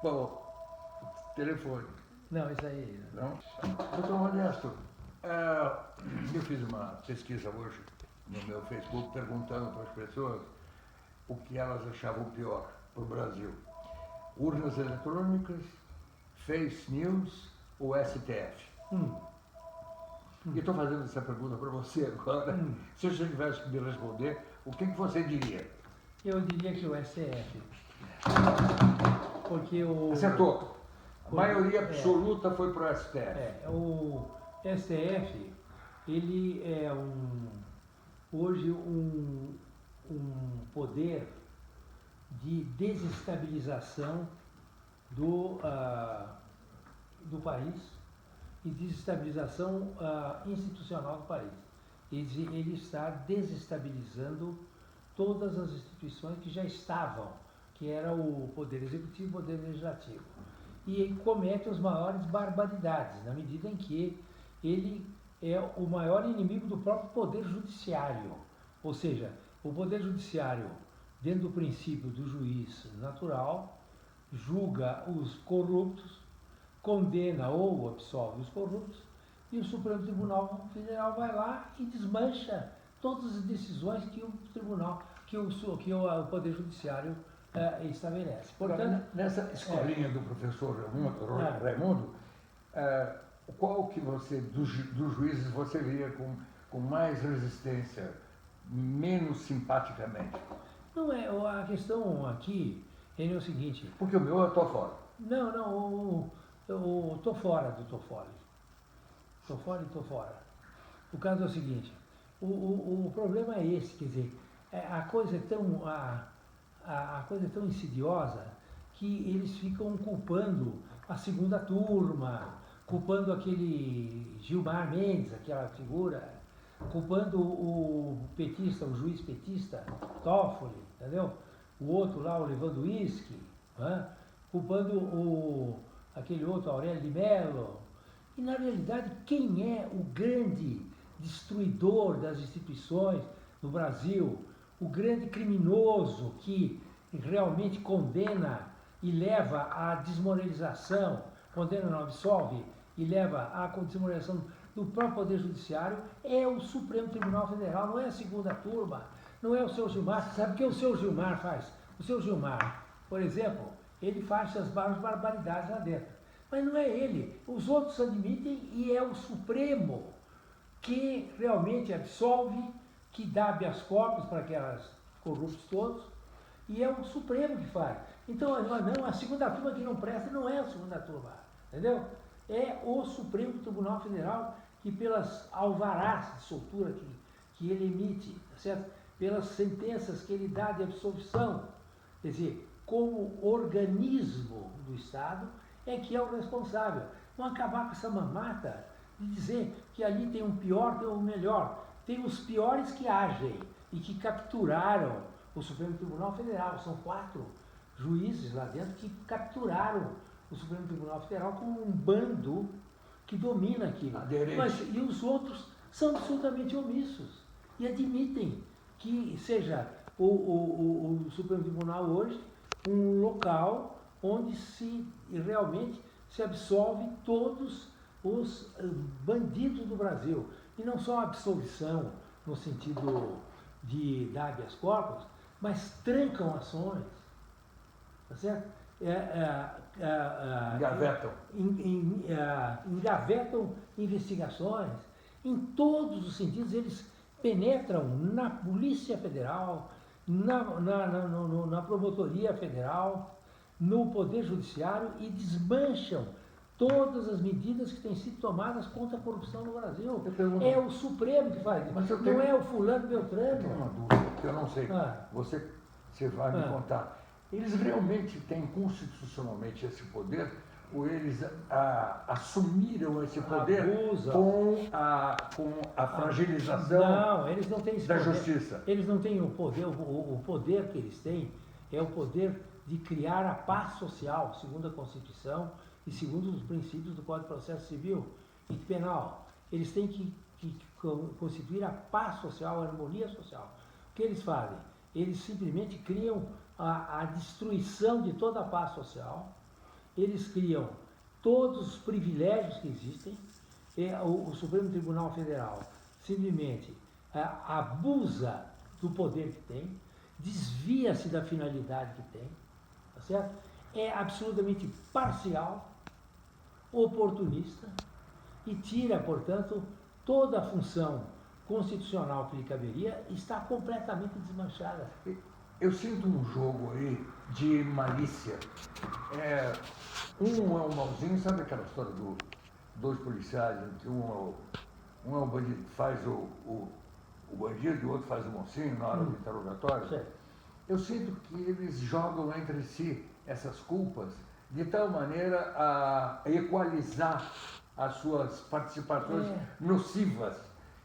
Bom, telefone. Não, isso aí. Não? Doutor Modesto, eu fiz uma pesquisa hoje no meu Facebook perguntando para as pessoas o que elas achavam pior para o Brasil. Urnas eletrônicas, fake news ou STF? E estou fazendo essa pergunta para você agora. Se você tivesse que me responder, o que você diria? Eu diria que o STF. Porque o... Acertou. A maioria absoluta foi para o STF. O STF, ele é hoje um poder de desestabilização do país e desestabilização institucional do país. Ele está desestabilizando todas as instituições que já estavam, que era o Poder Executivo e o Poder Legislativo. E ele comete as maiores barbaridades, na medida em que ele é o maior inimigo do próprio Poder Judiciário. Ou seja, o Poder Judiciário, dentro do princípio do juiz natural, julga os corruptos, condena ou absolve os corruptos, e o Supremo Tribunal Federal vai lá e desmancha todas as decisões que o tribunal, que o Poder Judiciário estabelece. Portanto, nessa escolinha do professor Raimundo, qual que você, dos juízes, você via com mais resistência, menos simpaticamente? Não é, a questão aqui é o seguinte... Porque o meu eu estou fora. Não, eu estou fora do Toffoli. Estou fora e estou fora. O caso é o seguinte, o problema é esse, quer dizer, a coisa é tão insidiosa que eles ficam culpando a segunda turma, culpando aquele Gilmar Mendes, aquela figura, culpando o petista, o juiz petista, Toffoli, entendeu? O outro lá, o Lewandowski, culpando aquele outro, Aurélio de Mello. E, na realidade, quem é o grande destruidor das instituições no Brasil, o grande criminoso que realmente condena e leva à desmoralização, condena não absolve, e leva à desmoralização do próprio Poder Judiciário, é o Supremo Tribunal Federal, não é a segunda turma, não é o seu Gilmar. Sabe o que o seu Gilmar faz? O seu Gilmar, por exemplo, ele faz as barbaridades lá dentro. Mas não é ele, os outros admitem e é o Supremo que realmente absolve, que dá habeas corpus para aquelas corruptos todos, e é o Supremo que faz. Então, não, a segunda turma que não presta não é a segunda turma, entendeu? É o Supremo Tribunal Federal que, pelas alvarás de soltura que ele emite, certo? Pelas sentenças que ele dá de absolvição, quer dizer, como organismo do Estado, é que é o responsável. Não acabar com essa mamata de dizer que ali tem um pior, tem um melhor. Tem os piores que agem e que capturaram o Supremo Tribunal Federal. São 4 juízes lá dentro que capturaram o Supremo Tribunal Federal como um bando que domina aquilo. E os outros são absolutamente omissos e admitem que seja o Supremo Tribunal hoje um local onde realmente se absolve todos os bandidos do Brasil. E não só a absolvição no sentido de habeas corpus, mas trancam ações, tá certo? Engavetam. Engavetam investigações. Em todos os sentidos, eles penetram na Polícia Federal, na Promotoria Federal, no Poder Judiciário e desmancham todas as medidas que têm sido tomadas contra a corrupção no Brasil. É o Supremo que faz isso, não é o fulano Beltrano. Eu tenho uma dúvida, que eu não sei, você vai me contar. Eles realmente têm constitucionalmente esse poder ou eles assumiram esse poder com a fragilização não, eles não têm esse da poder. justiça? Eles não têm o poder, o poder que eles têm é o poder de criar a paz social, segundo a Constituição e segundo os princípios do Código de Processo Civil e Penal. Eles têm que constituir a paz social, a harmonia social. O que eles fazem? eles simplesmente criam a destruição de toda a paz social, eles criam todos os privilégios que existem, e o Supremo Tribunal Federal simplesmente abusa do poder que tem, desvia-se da finalidade que tem, tá certo? É absolutamente parcial, oportunista e tira, portanto, toda a função constitucional que lhe caberia, está completamente desmanchada. Eu sinto um jogo aí de malícia. Um é o malzinho, sabe aquela história dos dois policiais, em que um é o bandido que faz o bandido e o outro faz o mocinho na hora do interrogatório? Certo. Eu sinto que eles jogam entre si essas culpas de tal maneira a equalizar as suas participações nocivas.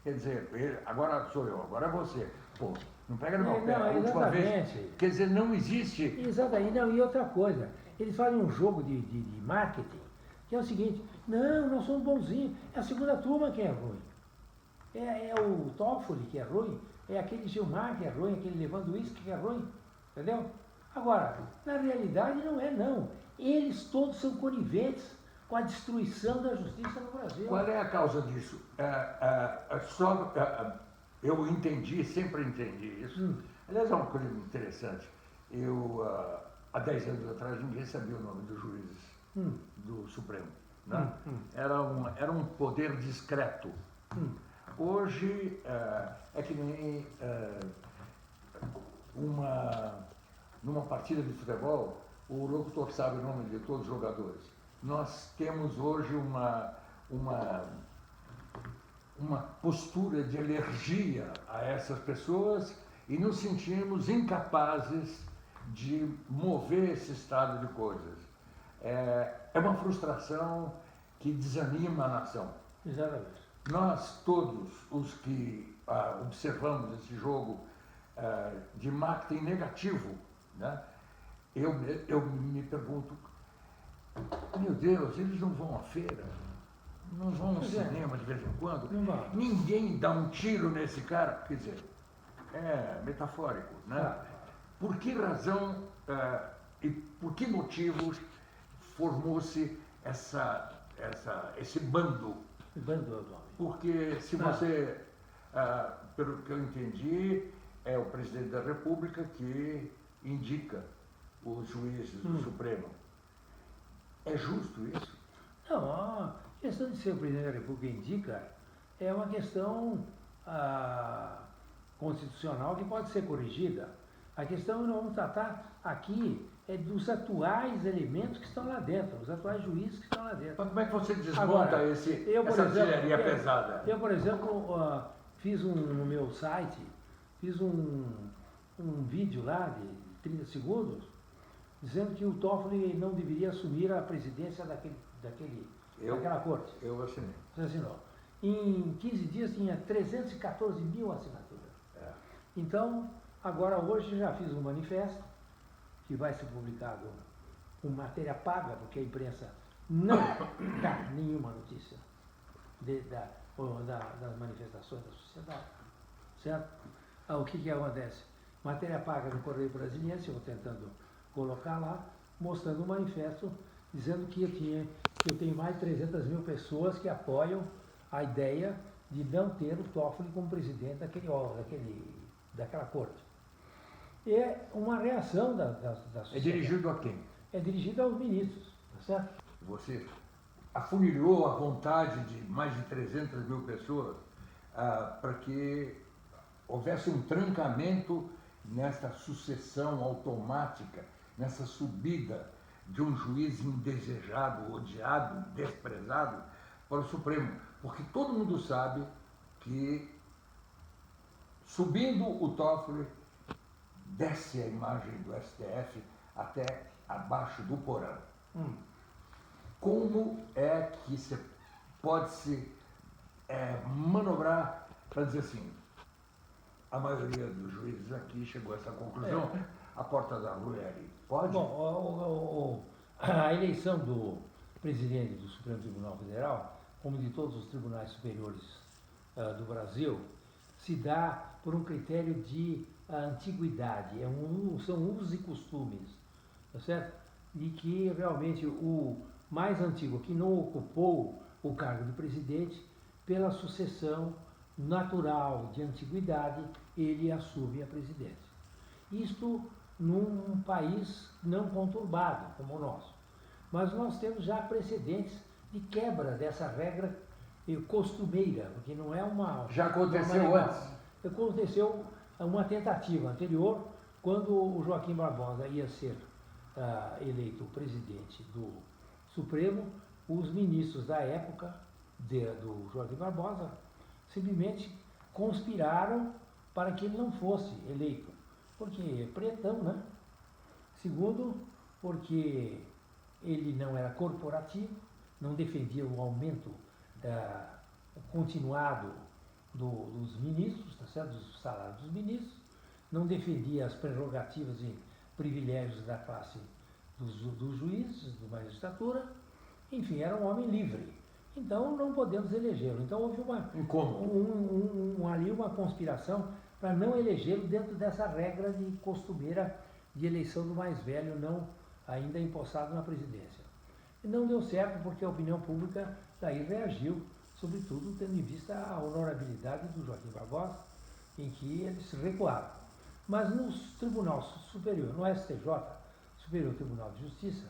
Quer dizer, agora sou eu, agora é você. Pô, não pega no meu pé. A última vez. Quer dizer, não existe. Exatamente. Não, e outra coisa, eles fazem um jogo de marketing, que é o seguinte: não, nós somos bonzinhos, é a segunda turma que é ruim. É o Toffoli que é ruim, é aquele Gilmar que é ruim, aquele Lewandowski que é ruim, entendeu? Agora, na realidade não é não. Eles todos são coniventes com a destruição da justiça no Brasil. Qual é a causa disso? Eu entendi, sempre entendi isso. Aliás, é uma coisa interessante. Há 10 anos atrás, ninguém sabia o nome dos juízes do Supremo. Né? Era um poder discreto. Hoje, é que nem numa partida de futebol, o locutor sabe o nome de todos os jogadores. Nós temos hoje uma postura de alergia a essas pessoas e nos sentimos incapazes de mover esse estado de coisas. É uma frustração que desanima a nação. Exatamente. Nós todos os que observamos esse jogo de marketing negativo, né, eu me pergunto, meu Deus, eles não vão à feira? Não vão ao cinema de vez em quando? Ninguém dá um tiro nesse cara? Quer dizer, é metafórico, né? Por que razão e por que motivos formou-se esse bando? Porque se você, pelo que eu entendi, é o presidente da República que indica os juízes do Supremo. É justo isso? Não, a questão de ser o presidente da República indica é uma questão constitucional que pode ser corrigida. A questão que nós vamos tratar aqui é dos atuais elementos que estão lá dentro, os atuais juízes que estão lá dentro. Mas como é que você desmonta essa artilharia pesada? Eu, por exemplo, fiz no meu site, fiz um vídeo lá de 30 segundos, dizendo que o Toffoli não deveria assumir a presidência daquela corte. Eu assinei. Você assinou. Em 15 dias tinha 314 mil assinaturas. Então, agora hoje já fiz um manifesto, que vai ser publicado com matéria paga, porque a imprensa não dá nenhuma notícia das manifestações da sociedade. Certo? O que acontece? Matéria paga no Correio Brasiliense, eu vou tentando colocar lá, mostrando um manifesto dizendo que eu tenho mais de 300 mil pessoas que apoiam a ideia de não ter o Toffoli como presidente daquela corte. É uma reação da sociedade. É dirigido a quem? É dirigido aos ministros, tá certo? Você afunilhou a vontade de mais de 300 mil pessoas para que houvesse um trancamento nessa sucessão automática, nessa subida de um juiz indesejado, odiado, desprezado para o Supremo. Porque todo mundo sabe que, subindo o Toffoli, desce a imagem do STF até abaixo do porão. Como é que você pode se manobrar para dizer assim, a maioria dos juízes aqui chegou a essa conclusão, a porta da rua é ali. Pode? Bom, a eleição do presidente do Supremo Tribunal Federal, como de todos os tribunais superiores do Brasil, se dá por um critério de antiguidade, são usos e costumes, tá certo? E que realmente o mais antigo, que não ocupou o cargo de presidente, pela sucessão natural de antiguidade, ele assume a presidência. Isto num país não conturbado como o nosso. Mas nós temos já precedentes de quebra dessa regra costumeira, porque não é uma... Já aconteceu antes? Aconteceu uma tentativa anterior, quando o Joaquim Barbosa ia ser eleito presidente do Supremo, os ministros da época do Joaquim Barbosa simplesmente conspiraram para que ele não fosse eleito, porque é pretão, né? Segundo, porque ele não era corporativo, não defendia o aumento continuado dos ministros, tá certo? Dos salários dos ministros, não defendia as prerrogativas e privilégios da classe dos juízes, da magistratura, enfim, era um homem livre. Então não podemos elegê-lo. Então houve ali uma conspiração para não elegê-lo dentro dessa regra de costumeira de eleição do mais velho, não ainda empossado na presidência. E não deu certo porque a opinião pública daí reagiu, sobretudo tendo em vista a honorabilidade do Joaquim Barbosa, em que eles recuaram. Mas no Tribunal Superior, no STJ, Superior Tribunal de Justiça,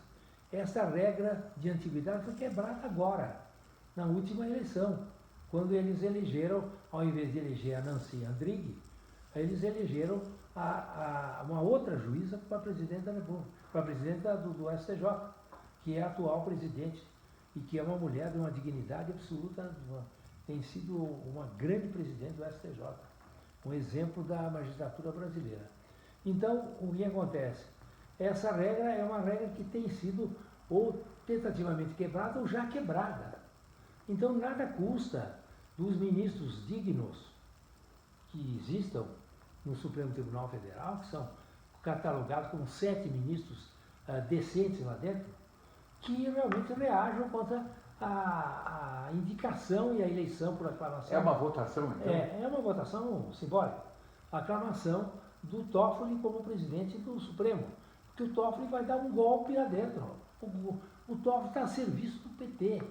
essa regra de antiguidade foi quebrada agora, na última eleição, quando eles elegeram, ao invés de eleger a Nancy Andrighi, eles elegeram uma outra juíza para a presidenta da República, para a presidenta do STJ, que é a atual presidente, e que é uma mulher de uma dignidade absoluta, tem sido uma grande presidente do STJ, um exemplo da magistratura brasileira. Então, o que acontece? Essa regra é uma regra que tem sido ou tentativamente quebrada ou já quebrada. Então, nada custa dos ministros dignos que existam no Supremo Tribunal Federal, que são catalogados como 7 ministros decentes lá dentro, que realmente reajam contra a indicação e a eleição por aclamação. É uma votação, então? É uma votação simbólica. A aclamação do Toffoli como presidente do Supremo. Porque o Toffoli vai dar um golpe lá dentro. O Toffoli está a serviço do PT.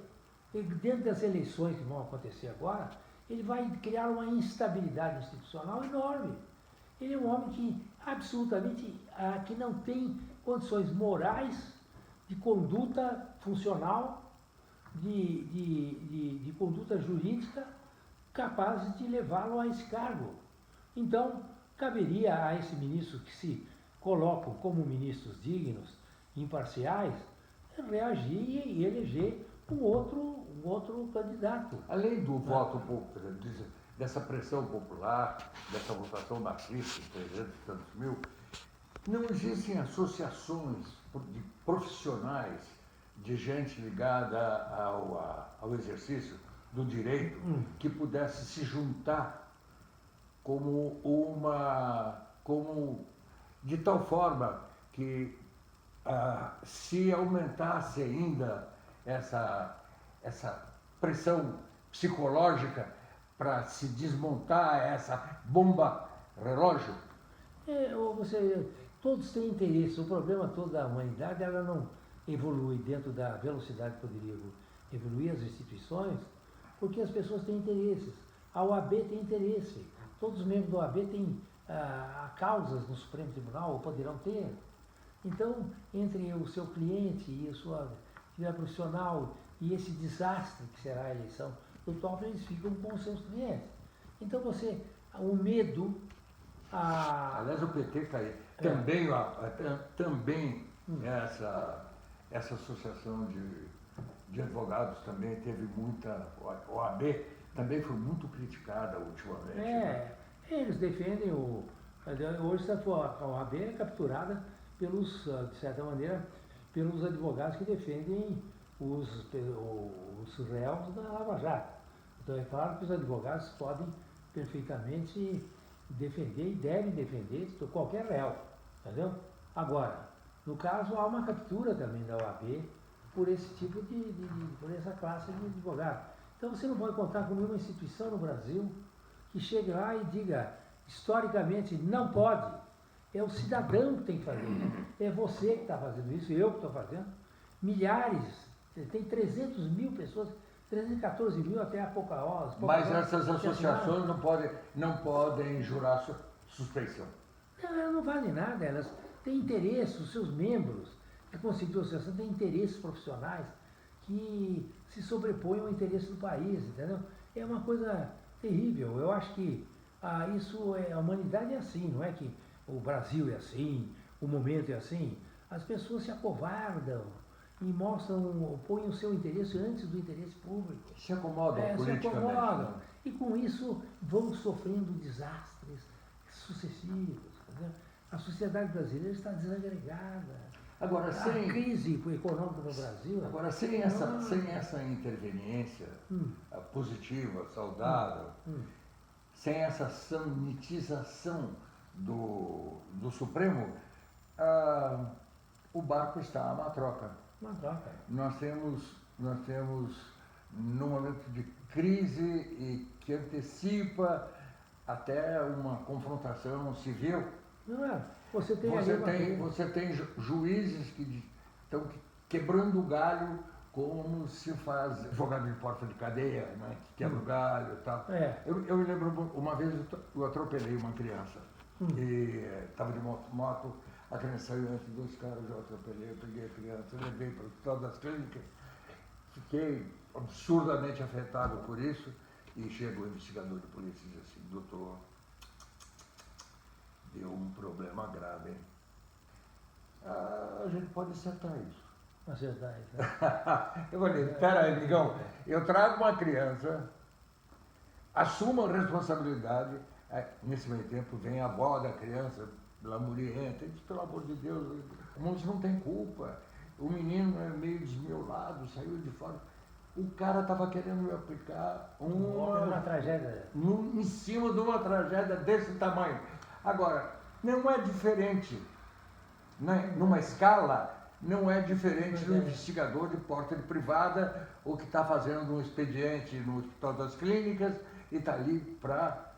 E dentro das eleições que vão acontecer agora, ele vai criar uma instabilidade institucional enorme. Ele é um homem que absolutamente que não tem condições morais de conduta funcional, de conduta jurídica capazes de levá-lo a esse cargo. Então, caberia a esse ministro que se colocam como ministros dignos, imparciais, reagir e eleger um outro candidato. Além do voto popular, dessa pressão popular, dessa votação machista de 300 e tantos mil, não existem associações de profissionais, de gente ligada ao exercício do direito, que pudesse se juntar como de tal forma que se aumentasse ainda essa pressão psicológica para se desmontar essa bomba relógio? Todos têm interesse. O problema todo da humanidade, ela não evolui dentro da velocidade que poderia evoluir as instituições, porque as pessoas têm interesses. A OAB tem interesse. Todos os membros da OAB têm causas no Supremo Tribunal, ou poderão ter. Então, entre o seu cliente e a sua vida profissional e esse desastre que será a eleição do Toffoli, eles ficam com os seus clientes. Então, o medo... Aliás, o PT caiu. Também essa associação de advogados também teve muita... O OAB também foi muito criticada ultimamente. Né? Eles defendem hoje a OAB é capturada de certa maneira, pelos advogados que defendem os réus da Lava Jato. Então é claro que os advogados podem perfeitamente defender e devem defender qualquer réu, entendeu? Agora, no caso, há uma captura também da OAB por esse tipo por essa classe de advogado. Então você não pode contar com nenhuma instituição no Brasil que chegue lá e diga, historicamente, não pode. É o cidadão que tem que fazer. É você que está fazendo isso, eu que estou fazendo. Milhares, tem 300 mil pessoas, 314 mil até há pouca hora. Mas essas associações não podem jurar suspeição. Não, elas não fazem nada, elas têm interesse, os seus membros que constituem a associação têm interesses profissionais que se sobrepõem ao interesse do país, entendeu? É uma coisa terrível. Eu acho que a humanidade é assim, não é que o Brasil é assim, o momento é assim. As pessoas se acovardam e põem o seu interesse antes do interesse público. Se acomodam Se politicamente. acomodam. Né? E com isso vão sofrendo desastres sucessivos. Entendeu? A sociedade brasileira está desagregada. Agora, A crise econômica no Brasil. Agora, sem essa interveniência positiva, saudável, sem essa sanitização do Supremo, o barco está a matroca. Nós temos, num momento de crise e que antecipa até uma confrontação civil. Não é? Você tem juízes que estão quebrando o galho como se faz advogado de porta de cadeia, né? Que quebra o galho e tal. Eu me lembro, uma vez eu atropelei uma criança e estava de moto, a criança saiu antes dos caras, eu atropelei, eu peguei a criança, levei para o hospital das clínicas, fiquei absurdamente afetado por isso e chega o investigador de polícia e diz assim, doutor, deu um problema grave, hein? A gente pode acertar isso. Acertar isso. Eu falei, peraí, amigão, eu trago uma criança, assumo a responsabilidade, nesse meio tempo vem a avó da criança, lamurienta, diz, pelo amor de Deus, o moço não tem culpa, o menino é meio desmiolado, saiu de fora. O cara estava querendo me aplicar uma tragédia. Em cima de uma tragédia desse tamanho. Agora, não é diferente, né? Numa escala, não é diferente do investigador de porta de privada ou que está fazendo um expediente no Hospital das Clínicas e está ali para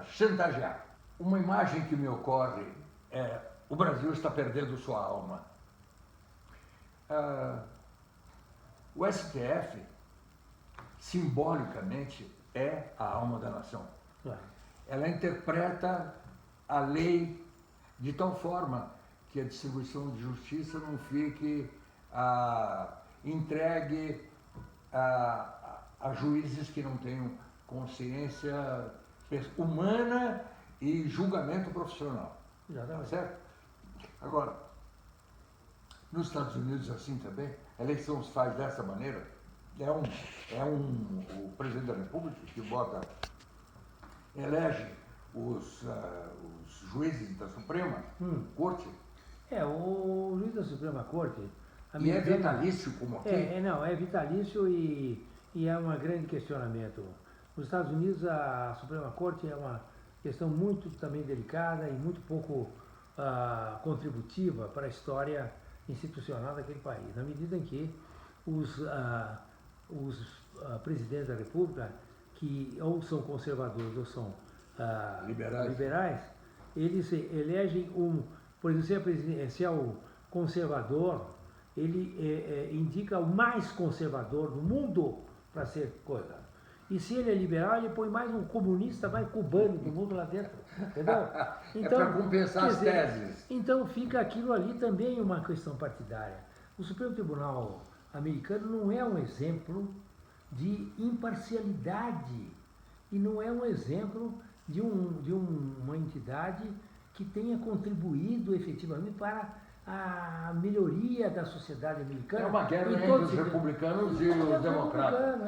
chantagear. Uma imagem que me ocorre é o Brasil está perdendo sua alma. O STF, simbolicamente, é a alma da nação. Ela interpreta a lei de tal forma que a distribuição de justiça não fique entregue a juízes que não tenham consciência humana e julgamento profissional. Tá certo? Agora, nos Estados Unidos assim também, a eleição se faz dessa maneira. O presidente da República que elege os juízes da Suprema Corte. O juiz da Suprema Corte... E é vitalício como aqui? É vitalício e é um grande questionamento. Nos Estados Unidos, a Suprema Corte é uma questão muito também delicada e muito pouco contributiva para a história institucional daquele país. Na medida em que os presidentes da República, que ou são conservadores ou são liberais, eles elegem por exemplo, se é o conservador, ele indica o mais conservador do mundo para ser coisa. E se ele é liberal, ele põe mais um comunista, mais cubano do mundo lá dentro. Entendeu? Então, para compensar as teses. Então fica aquilo ali também uma questão partidária. O Supremo Tribunal americano não é um exemplo de imparcialidade e não é um exemplo de uma entidade que tenha contribuído efetivamente para a melhoria da sociedade americana. É uma guerra entre os republicanos e os democratas.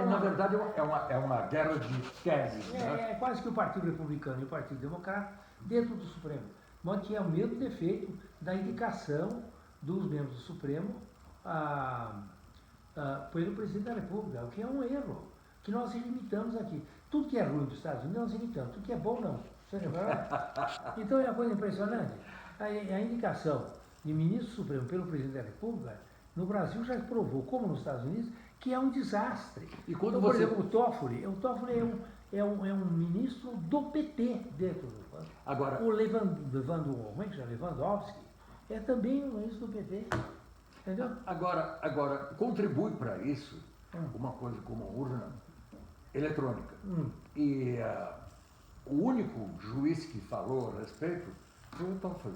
Na verdade, é uma guerra de teses. É quase que o Partido Republicano e o Partido Democrata dentro do Supremo. Mas tinha o mesmo defeito da indicação dos membros do Supremo pelo presidente da República, o que é um erro, que nós limitamos aqui. Tudo que é ruim dos Estados Unidos, nós limitamos. Tudo que é bom, não. Você lembra? Então é uma coisa impressionante. A indicação de ministro supremo pelo presidente da República, no Brasil já provou, como nos Estados Unidos, que é um desastre. E quando Então, por você- exemplo, o Toffoli é um ministro do PT dentro do banco. Agora, O como é que chama? Lewandowski é também um ministro do PT. Entendeu? agora contribui para isso uma coisa como a urna eletrônica. E o único juiz que falou a respeito foi o Toffoli.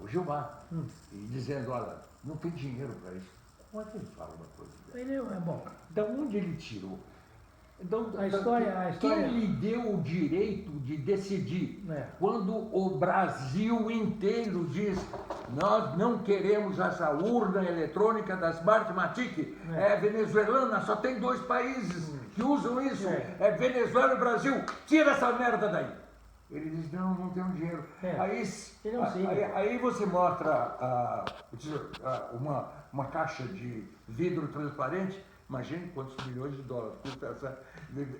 O Gilmar. E dizendo, olha, não tem dinheiro para isso. Como é que ele fala uma coisa dessa? Ele é bom. Da onde ele tirou? A história- Quem lhe deu o direito de decidir? É. Quando o Brasil inteiro diz, nós não queremos essa urna eletrônica da Smartmatic, é venezuelana, só tem 2 países que usam isso, é Venezuela e Brasil, tira essa merda daí. Ele diz, não tenho dinheiro. É. Aí, não sei. aí você mostra uma caixa de vidro transparente, imagine quantos milhões de dólares custa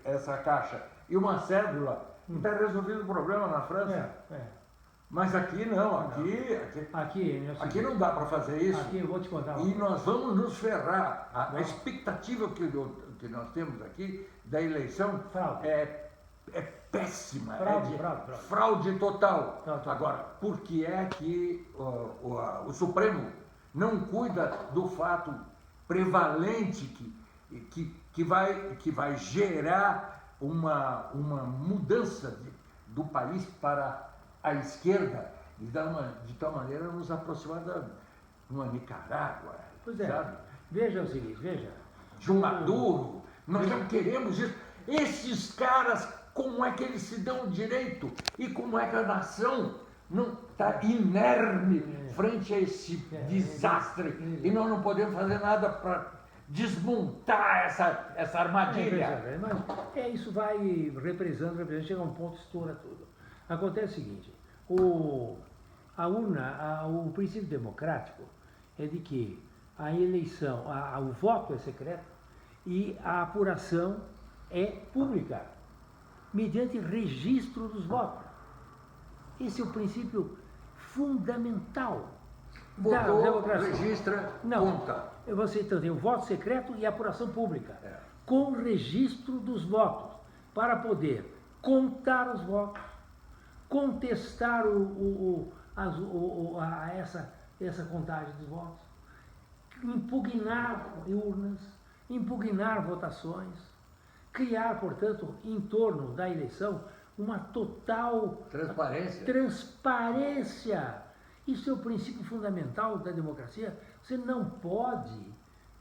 essa caixa. E uma cédula, está resolvido o problema na França. Mas aqui não, aqui não dá para fazer isso. Aqui eu vou te contar. E nós vamos nos ferrar. A expectativa que nós temos aqui da eleição Fraude. é péssima. Fraude. Fraude total. Fraude. Agora, por que é que o Supremo não cuida do fato prevalente que vai gerar uma mudança do país para a esquerda, de tal maneira nos aproximar de uma Nicarágua, Pois é. sabe? Veja o seguinte, veja. De um Maduro. Nós não queremos isso. Esses caras, como é que eles se dão direito? E como é que a nação não está inerme frente a esse desastre? E nós não podemos fazer nada para desmontar essa armadilha. Mas isso vai represando, chega a um ponto, estoura tudo. Acontece o seguinte, o princípio democrático é de que a eleição, o voto é secreto e a apuração é pública, mediante registro dos votos. Esse é o princípio fundamental da Votou, democracia. registra, Não, conta. você então tem o voto secreto e a apuração pública, com registro dos votos, para poder contar os votos, contestar essa contagem dos votos, impugnar urnas, impugnar votações, criar, portanto, em torno da eleição uma total transparência. Isso é o princípio fundamental da democracia. Você não pode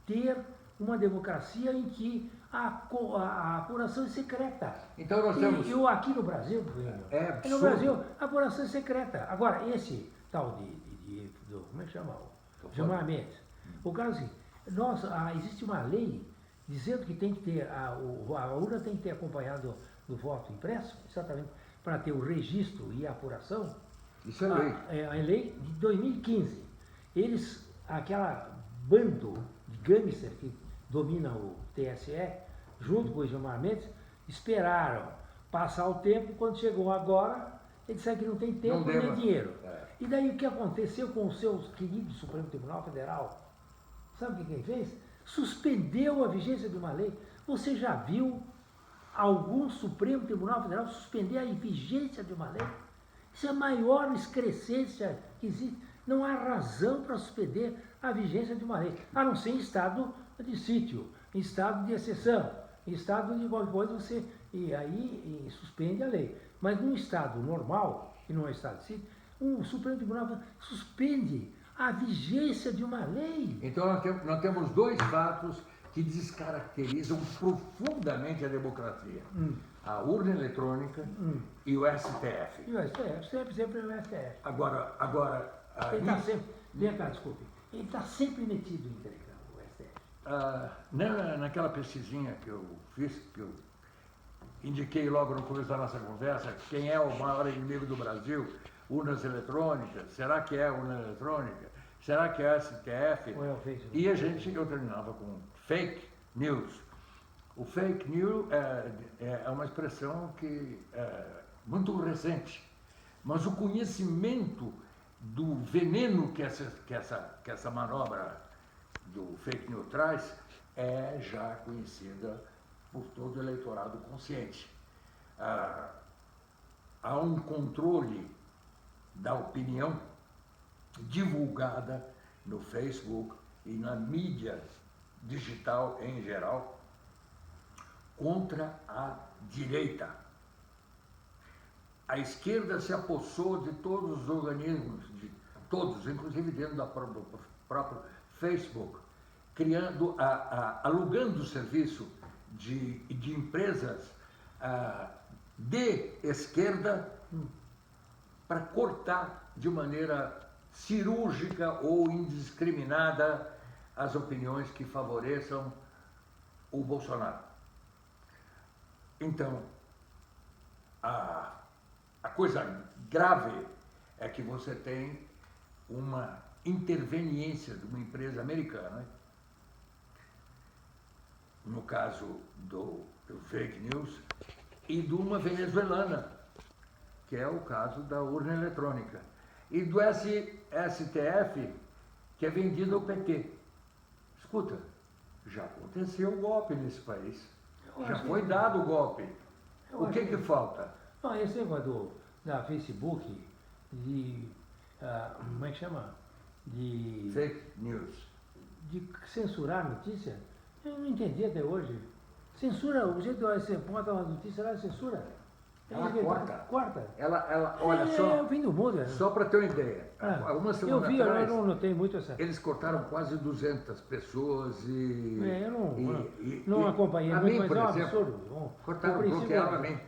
ter uma democracia em que a apuração é secreta. Então nós temos... Aqui no Brasil, É absurdo. no Brasil, a apuração é secreta. Agora, esse tal como é que chama? Gilmar Mendes. O caso é assim, existe uma lei dizendo que tem que ter, a urna tem que ter acompanhado do voto impresso, exatamente, para ter o registro e a apuração. Isso é lei. É a lei de 2015. Aquela bando de gangster que domina o TSE, junto com o Gilmar Mendes, esperaram passar o tempo. Quando chegou agora, eles disseram que não tem tempo nem dinheiro. E daí o que aconteceu com os seus queridos Supremo Tribunal Federal? Sabe o que ele fez? Suspendeu a vigência de uma lei. Você já viu algum Supremo Tribunal Federal suspender a vigência de uma lei? Isso é a maior excrescência que existe. Não há razão para suspender a vigência de uma lei, a não ser em estado de sítio, em estado de exceção, em estado de qualquer coisa, suspende a lei. Mas num estado normal, que não é estado de sítio, o Supremo Tribunal suspende a vigência de uma lei. Então nós temos 2 fatos que descaracterizam profundamente a democracia. A urna eletrônica e o STF. E o STF, sempre é o STF. Agora Ele está sempre, vem cá, desculpe, ele está sempre metido em Telegram, o STF. Naquela pesquisinha que eu fiz, que eu indiquei logo no começo da nossa conversa, quem é o maior inimigo do Brasil? Urnas eletrônicas? Será que é a urna eletrônica? Será que é a STF? E eu terminava com fake news. O fake news é uma expressão que é muito recente, mas o conhecimento do veneno que essa manobra do fake news traz é já conhecida por todo o eleitorado consciente. Há um controle da opinião divulgada no Facebook e na mídia digital em geral contra a direita. A esquerda se apossou de todos os organismos, de todos, inclusive dentro do próprio Facebook, criando, alugando o serviço de empresas de esquerda para cortar de maneira cirúrgica ou indiscriminada as opiniões que favoreçam o Bolsonaro. Então, a coisa grave é que você tem uma interveniência de uma empresa americana, no caso do fake news, e de uma venezuelana, que é o caso da urna eletrônica, e do STF, que é vendido ao PT. Escuta, já aconteceu o golpe nesse país, já foi dado o golpe. O que falta? Não, esse negócio da Facebook, como é que chama? De fake news. De censurar a notícia, eu não entendi até hoje. Censura, o jeito que você bota uma notícia lá, censura. Ela corta. Corta. Ela olha só. É o fim do mundo. Né? Só para ter uma ideia. Uma semana atrás, eu não notei muito essa. Eles cortaram quase 200 pessoas e. Eu não acompanhei muito, mas é um absurdo. Cortaram, bloquearam a mim.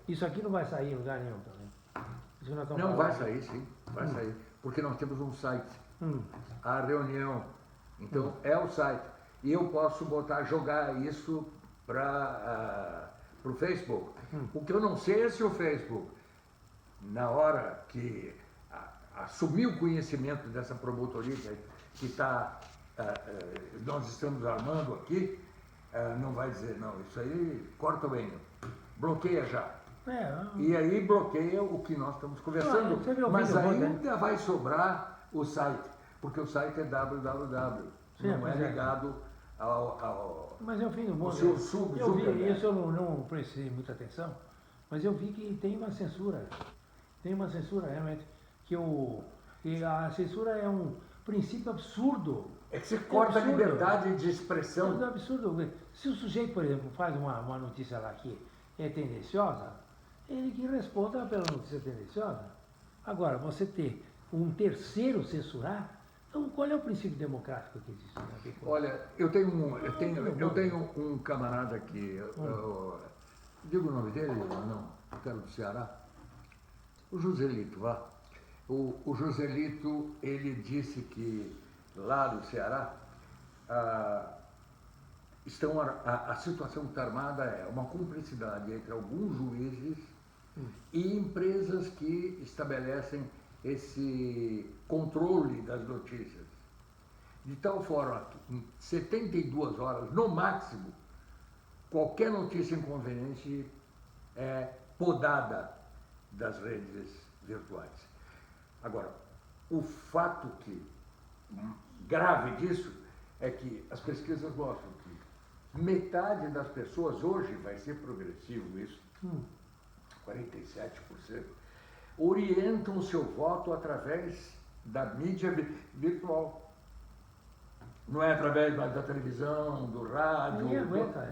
Isso aqui não vai sair em lugar nenhum também. Não, vai sair, sim. Vai sair. Porque nós temos um site. A reunião. Então, é o site. E eu posso jogar isso para o Facebook. O que eu não sei é se o Facebook, na hora que assumir o conhecimento dessa promotoria que nós estamos armando aqui, não vai dizer, não, isso aí corta o Enio, bloqueia já. E aí bloqueia o que nós estamos conversando. Mas ainda vai sobrar o site, porque o site é www, não é ligado ao mas é o fim do mundo. Eu vi isso, eu não prestei muita atenção, mas eu vi que tem uma censura. Tem uma censura realmente. Que a censura é um princípio absurdo. É que você corta a liberdade de expressão. É absurdo. Se o sujeito, por exemplo, faz uma notícia lá que é tendenciosa, ele que responda pela notícia tendenciosa. Agora, você ter um terceiro censurar, então qual é o princípio democrático que existe? Olha, eu tenho um camarada aqui, digo o nome dele ou não? O cara do Ceará? O Joselito, vá. O Joselito, ele disse que lá do Ceará, a situação que está armada é uma cumplicidade entre alguns juízes e empresas que estabelecem esse controle das notícias. De tal forma que em 72 horas, no máximo, qualquer notícia inconveniente é podada das redes virtuais. Agora, o fato grave disso é que as pesquisas mostram que metade das pessoas, hoje vai ser progressivo isso, 47%, orientam o seu voto através da mídia virtual. Não é através da televisão, do rádio.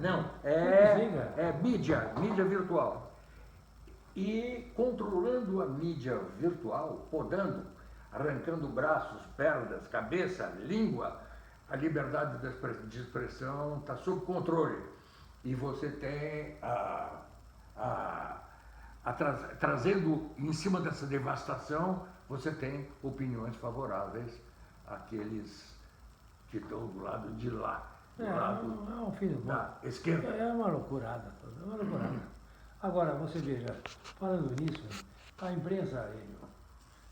Não, é mídia virtual. E controlando a mídia virtual, podando, arrancando braços, pernas, cabeça, língua, a liberdade de expressão está sob controle. E você tem trazendo em cima dessa devastação, você tem opiniões favoráveis àqueles que estão do lado de lá, do lado um fim do mundo. da esquerda. É uma loucurada toda, é uma loucurada. Agora, você veja, falando nisso, a imprensa,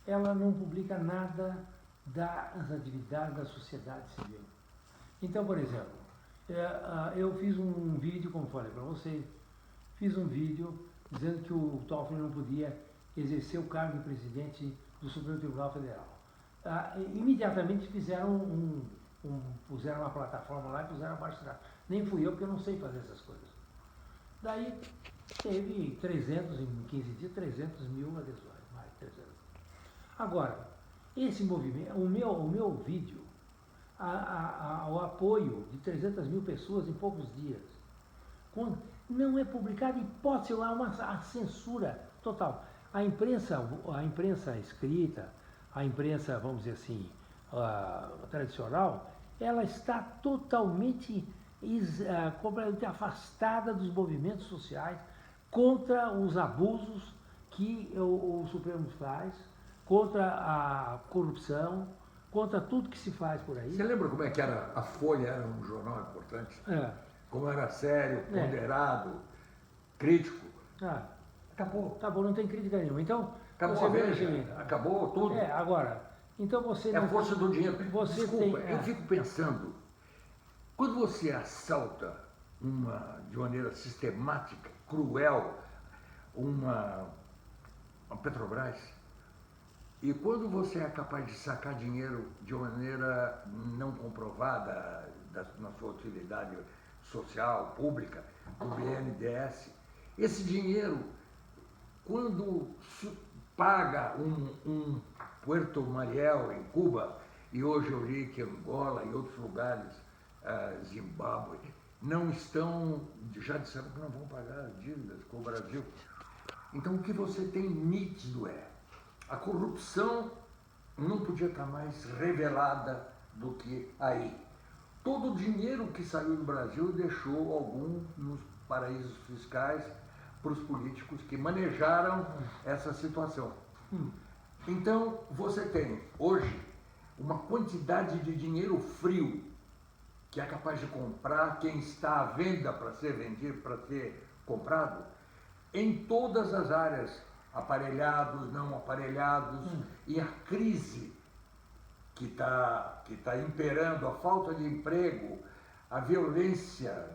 ela não publica nada das atividades da sociedade civil. Então, por exemplo, eu fiz um vídeo, como falei para você, fiz um vídeo dizendo que o Toffoli não podia exercer o cargo de presidente do Supremo Tribunal Federal. Imediatamente fizeram puseram uma plataforma lá e puseram abaixo da... Nem fui eu, porque eu não sei fazer essas coisas. Daí teve 300, em 15 dias, 300 mil adesões, mais 300. Agora, esse movimento, o meu vídeo, o apoio de 300 mil pessoas em poucos dias, não é publicado em hipótese lá, a censura total. A imprensa escrita, a imprensa, vamos dizer assim, tradicional, ela está totalmente completamente afastada dos movimentos sociais contra os abusos que o Supremo faz, contra a corrupção, contra tudo que se faz por aí. Você lembra como é que era? A Folha era um jornal importante? É. Como era sério, ponderado, crítico. Acabou. Acabou, não tem crítica nenhuma. Então, acabou você a Veja, acabou tudo. Agora, então você... É a força do dinheiro. Você Desculpa, tem, eu fico pensando, quando você assalta de maneira sistemática, cruel, uma Petrobras, e quando você é capaz de sacar dinheiro de maneira não comprovada na sua utilidade social, pública, do BNDES, esse dinheiro, quando paga um Puerto Mariel em Cuba, e hoje eu li que Angola e outros lugares, Zimbábue, não estão, já disseram que não vão pagar dívidas com o Brasil. Então o que você tem nítido a corrupção não podia estar mais revelada do que aí. Todo o dinheiro que saiu do Brasil deixou algum nos paraísos fiscais para os políticos que manejaram essa situação. Então, você tem hoje uma quantidade de dinheiro frio que é capaz de comprar quem está à venda para ser vendido, para ser comprado, em todas as áreas, aparelhados, não aparelhados, e a crise que tá imperando, a falta de emprego, a violência.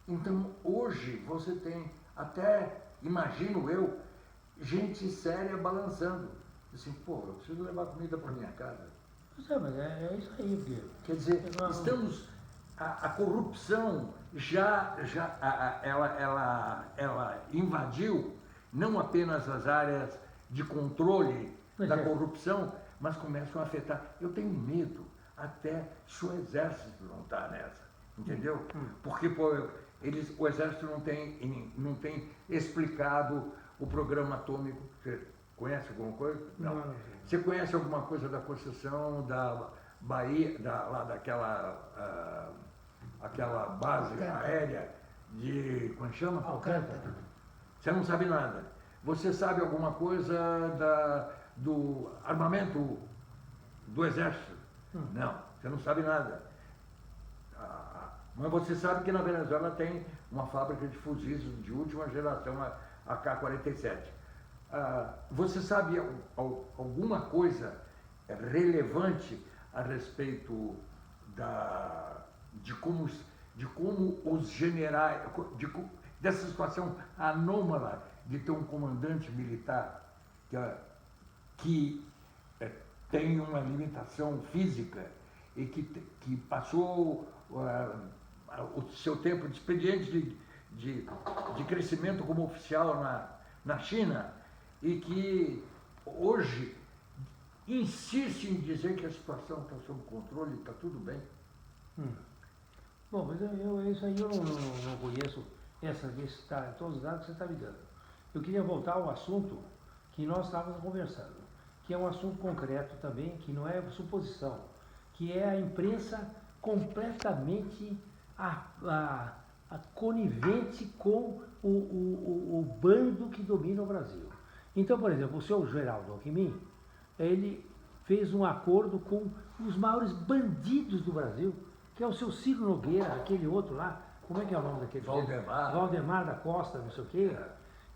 Então, hoje, você tem até, imagino eu, gente séria balançando. Assim, pô, eu preciso levar comida para minha casa. Mas é isso aí, porque... Quer dizer, estamos... A corrupção ela invadiu não apenas as áreas de controle da corrupção, mas começam a afetar. Eu tenho medo até se o exército não está nessa, entendeu? Porque o exército não tem explicado o programa atômico. Você conhece alguma coisa? Não. Você conhece alguma coisa da construção da Bahia, aquela base aérea de, como chama? Alcântara. Você não sabe nada. Você sabe alguma coisa do armamento do exército? Não, você não sabe nada. Mas você sabe que na Venezuela tem uma fábrica de fuzis de última geração, a AK-47. Você sabe alguma coisa relevante a respeito de como os generais, dessa situação anômala de ter um comandante militar que tem uma limitação física e que passou o seu tempo de expediente de crescimento como oficial na China e que hoje insiste em dizer que a situação está sob controle, está tudo bem. Bom, mas isso aí eu não conheço todos os dados que você está me dando. Eu queria voltar ao assunto que nós estávamos conversando, que é um assunto concreto também, que não é suposição, que é a imprensa completamente conivente com o bando que domina o Brasil. Então, por exemplo, o senhor Geraldo Alckmin, ele fez um acordo com os maiores bandidos do Brasil, que é o seu Ciro Nogueira, aquele outro lá, como é que é o nome daquele? Valdemar da Costa, não sei o quê,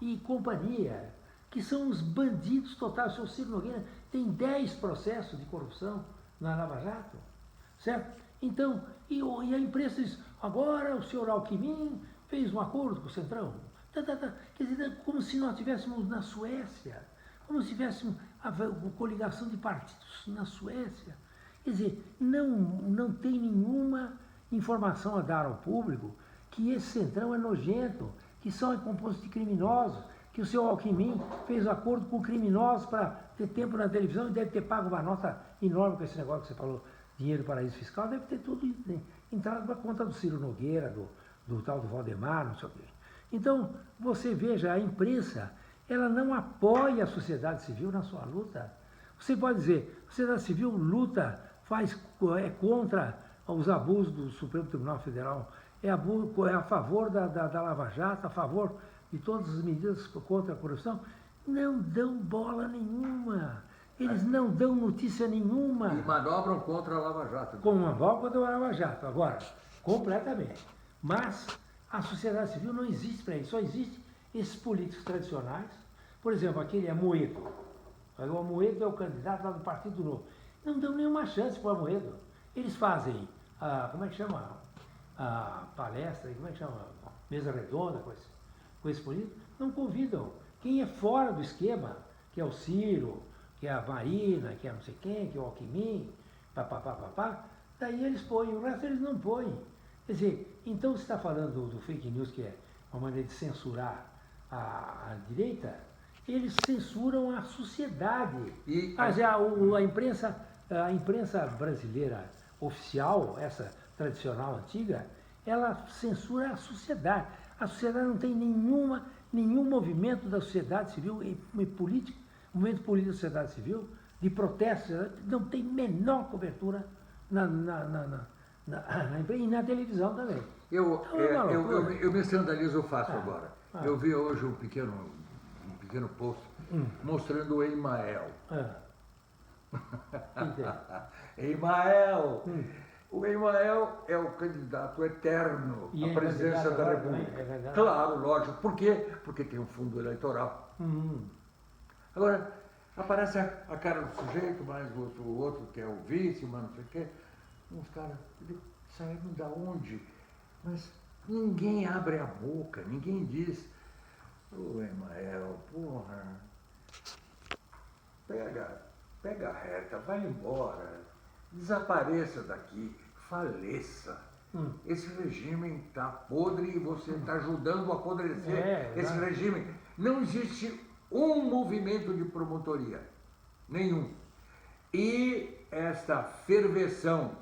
e companhia, que são os bandidos totais. O seu Ciro Nogueira tem 10 processos de corrupção na Lava Jato, certo? Então, e a imprensa diz, agora o senhor Alckmin fez um acordo com o Centrão. Quer dizer, como se nós estivéssemos na Suécia, como se tivéssemos a coligação de partidos na Suécia. Quer dizer, não tem nenhuma informação a dar ao público que esse Centrão é nojento, que são composto de criminosos, que o seu Alckmin fez acordo com criminosos para ter tempo na televisão e deve ter pago uma nota enorme com esse negócio que você falou, dinheiro paraíso fiscal, deve ter tudo entrado para a conta do Ciro Nogueira, do tal do Valdemar, não sei o quê. Então, você veja, a imprensa, ela não apoia a sociedade civil na sua luta. Você pode dizer, a sociedade civil luta, é contra os abusos do Supremo Tribunal Federal, é a favor da Lava Jato, a favor de todas as medidas contra a corrupção. Não dão bola nenhuma. Eles não dão notícia nenhuma. E manobram contra a Lava Jato. Com uma bola contra a Lava Jato, agora, completamente. Mas a sociedade civil não existe para isso, só existe esses políticos tradicionais. Por exemplo, aquele Amoedo. O Amoedo é o candidato lá do Partido Novo. Não dão nenhuma chance para o Amoedo. Eles fazem, como é que chama? A palestra, como é que chama? Mesa redonda com esse político. Não convidam. Quem é fora do esquema, que é o Ciro, que é a Marina, que é não sei quem, que é o Alckmin, papapá, daí eles põem, o resto eles não põem. Quer dizer, então você está falando do fake news, que é uma maneira de censurar a direita, eles censuram a sociedade. A imprensa brasileira oficial, essa tradicional antiga, ela censura a sociedade. A sociedade não tem nenhum movimento da sociedade civil, movimento político da sociedade civil, de protesto, não tem menor cobertura na imprensa e na televisão também. Eu me escandalizo fácil agora. Eu vi hoje um pequeno post mostrando o Emael. Emael! O Emael é o candidato eterno à presidência da República. Claro, lógico. Por quê? Porque tem um fundo eleitoral. Agora, aparece a cara do sujeito, mais o outro que é o vice, mas não sei o quê. Uns caras saíram da onde? Mas ninguém abre a boca, ninguém diz: ô Emael, porra, pega a reta, vai embora, desapareça daqui, faleça. Esse regime está podre e você está ajudando a apodrecer esse regime. Não existe um movimento de promotoria, nenhum. E esta ferveção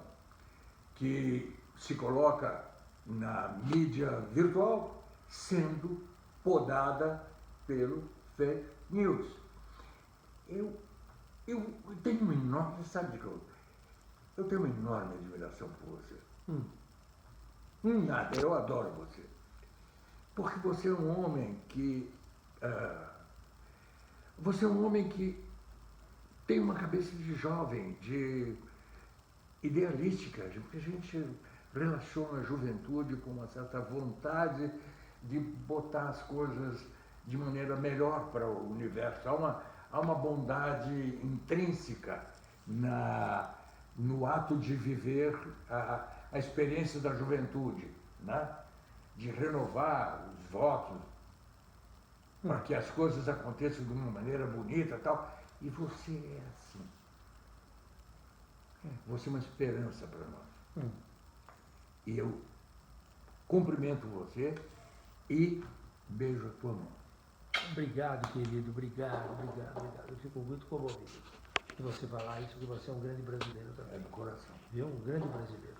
que se coloca na mídia virtual sendo podada pelo fake news. Eu tenho uma enorme, sabe que eu tenho uma enorme admiração por você. Nada, eu adoro você. Porque você é um homem que tem uma cabeça de jovem, de idealística, porque a gente relaciona a juventude com uma certa vontade de botar as coisas de maneira melhor para o universo. Há uma bondade intrínseca no ato de viver a experiência da juventude, né? De renovar os votos para que as coisas aconteçam de uma maneira bonita e tal. E você é assim. Você é uma esperança para nós. E eu cumprimento você e beijo a tua mão. Obrigado, querido, obrigado. Eu fico muito comovido de você falar isso, que você é um grande brasileiro também. É do coração. Viu? Um grande brasileiro.